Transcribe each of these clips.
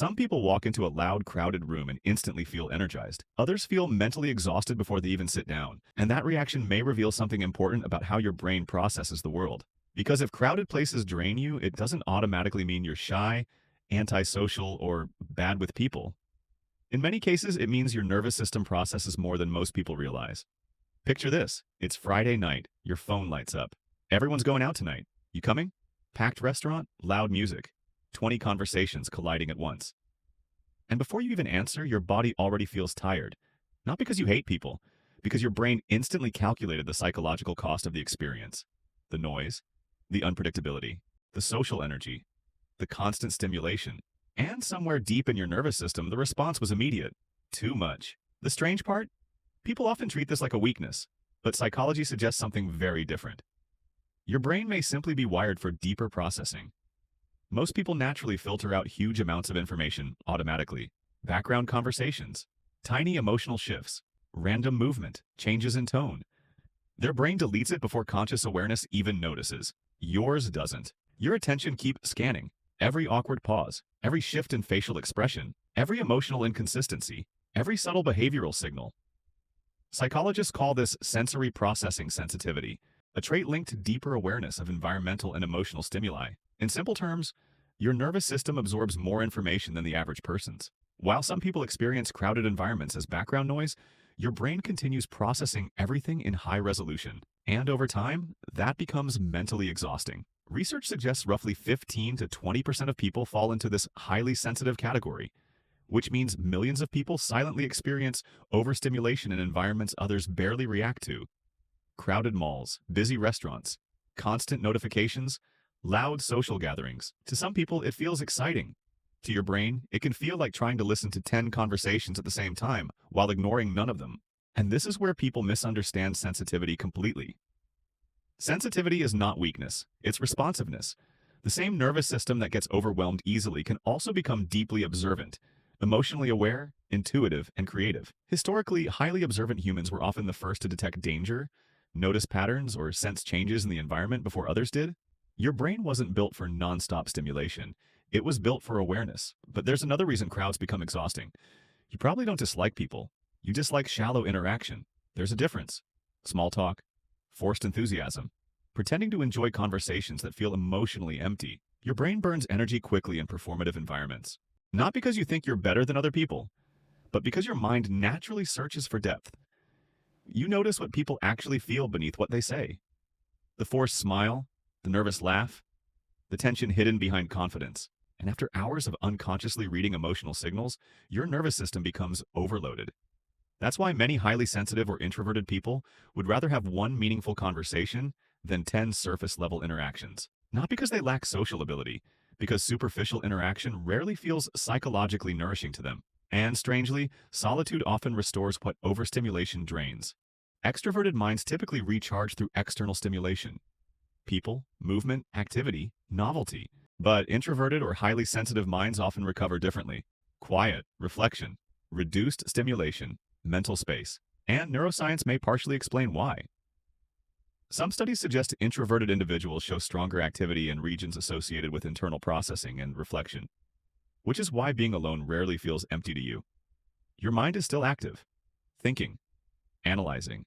Some people walk into a loud, crowded room and instantly feel energized. Others feel mentally exhausted before they even sit down. And that reaction may reveal something important about how your brain processes the world. Because if crowded places drain you, it doesn't automatically mean you're shy, antisocial, or bad with people. In many cases, it means your nervous system processes more than most people realize. Picture this. It's Friday night. Your phone lights up. Everyone's going out tonight. You coming? Packed restaurant, loud music, 20 conversations colliding at once. And before you even answer, your body already feels tired. Not because you hate people, because your brain instantly calculated the psychological cost of the experience. The noise, the unpredictability, the social energy, the constant stimulation. And somewhere deep in your nervous system, the response was immediate. Too much. The strange part? People often treat this like a weakness, but psychology suggests something very different. Your brain may simply be wired for deeper processing. Most people naturally filter out huge amounts of information automatically. Background conversations, tiny emotional shifts, random movement, changes in tone. Their brain deletes it before conscious awareness even notices. Yours doesn't. Your attention keeps scanning. Every awkward pause, every shift in facial expression, every emotional inconsistency, every subtle behavioral signal. Psychologists call this sensory processing sensitivity, a trait linked to deeper awareness of environmental and emotional stimuli. In simple terms, your nervous system absorbs more information than the average person's. While some people experience crowded environments as background noise, your brain continues processing everything in high resolution. And over time, that becomes mentally exhausting. Research suggests roughly 15 to 20% of people fall into this highly sensitive category, which means millions of people silently experience overstimulation in environments others barely react to. Crowded malls, busy restaurants, constant notifications, loud social gatherings. To some people, it feels exciting. To your brain, it can feel like trying to listen to 10 conversations at the same time while ignoring none of them. And this is where people misunderstand sensitivity completely. Sensitivity is not weakness, it's responsiveness. The same nervous system that gets overwhelmed easily can also become deeply observant, emotionally aware, intuitive, and creative. Historically, highly observant humans were often the first to detect danger, notice patterns, or sense changes in the environment before others did. Your brain wasn't built for nonstop stimulation. It was built for awareness. But there's another reason crowds become exhausting. You probably don't dislike people. You dislike shallow interaction. There's a difference. Small talk, forced enthusiasm, pretending to enjoy conversations that feel emotionally empty. Your brain burns energy quickly in performative environments. Not because you think you're better than other people, but because your mind naturally searches for depth. You notice what people actually feel beneath what they say. The forced smile, the nervous laugh, the tension hidden behind confidence. And after hours of unconsciously reading emotional signals, your nervous system becomes overloaded. That's why many highly sensitive or introverted people would rather have one meaningful conversation than 10 surface-level interactions. Not because they lack social ability, because superficial interaction rarely feels psychologically nourishing to them. And strangely, solitude often restores what overstimulation drains. Extroverted minds typically recharge through external stimulation. People, movement, activity, novelty. But introverted or highly sensitive minds often recover differently. Quiet, reflection, reduced stimulation, mental space. And neuroscience may partially explain why. Some studies suggest introverted individuals show stronger activity in regions associated with internal processing and reflection, which is why being alone rarely feels empty to you. Your mind is still active, thinking, analyzing,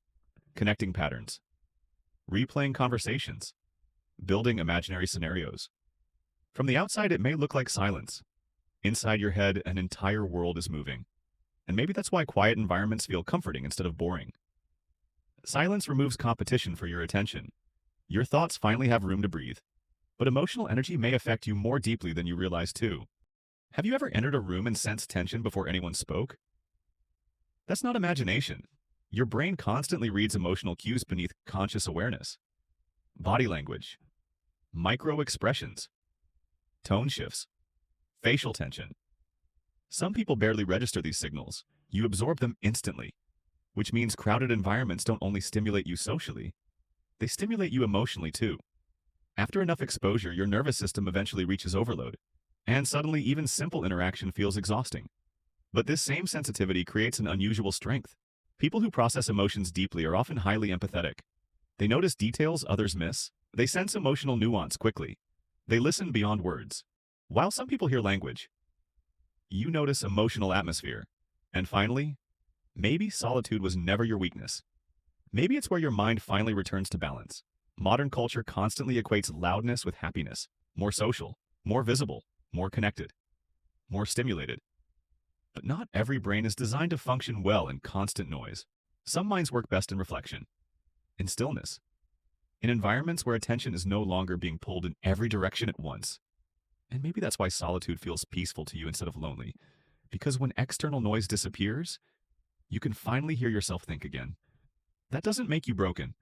connecting patterns, replaying conversations, building imaginary scenarios. From the outside, it may look like silence. Inside your head, an entire world is moving. And maybe that's why quiet environments feel comforting instead of boring. Silence removes competition for your attention. Your thoughts finally have room to breathe. But emotional energy may affect you more deeply than you realize too. Have you ever entered a room and sensed tension before anyone spoke? That's not imagination. Your brain constantly reads emotional cues beneath conscious awareness. Body language, micro expressions, tone shifts, facial tension. Some people barely register these signals. You absorb them instantly, which means crowded environments don't only stimulate you socially, they stimulate you emotionally too. After enough exposure, your nervous system eventually reaches overload, and suddenly even simple interaction feels exhausting. But this same sensitivity creates an unusual strength. People who process emotions deeply are often highly empathetic. They notice details others miss. They sense emotional nuance quickly. They listen beyond words. While some people hear language, You notice emotional atmosphere. And finally, maybe solitude was never your weakness. Maybe it's where your mind finally returns to balance. Modern culture constantly equates loudness with happiness. More social, more visible, more connected, more stimulated. But not every brain is designed to function well in constant noise. Some minds work best in reflection, in stillness, in environments where attention is no longer being pulled in every direction at once. And maybe that's why solitude feels peaceful to you instead of lonely. Because when external noise disappears, you can finally hear yourself think again. That doesn't make you broken.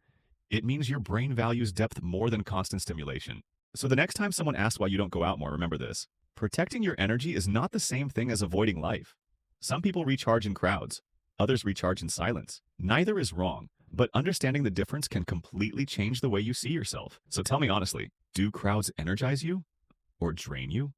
It means your brain values depth more than constant stimulation. So the next time someone asks why you don't go out more, remember this. Protecting your energy is not the same thing as avoiding life. Some people recharge in crowds. Others recharge in silence. Neither is wrong, but understanding the difference can completely change the way you see yourself. So tell me honestly, do crowds energize you or drain you?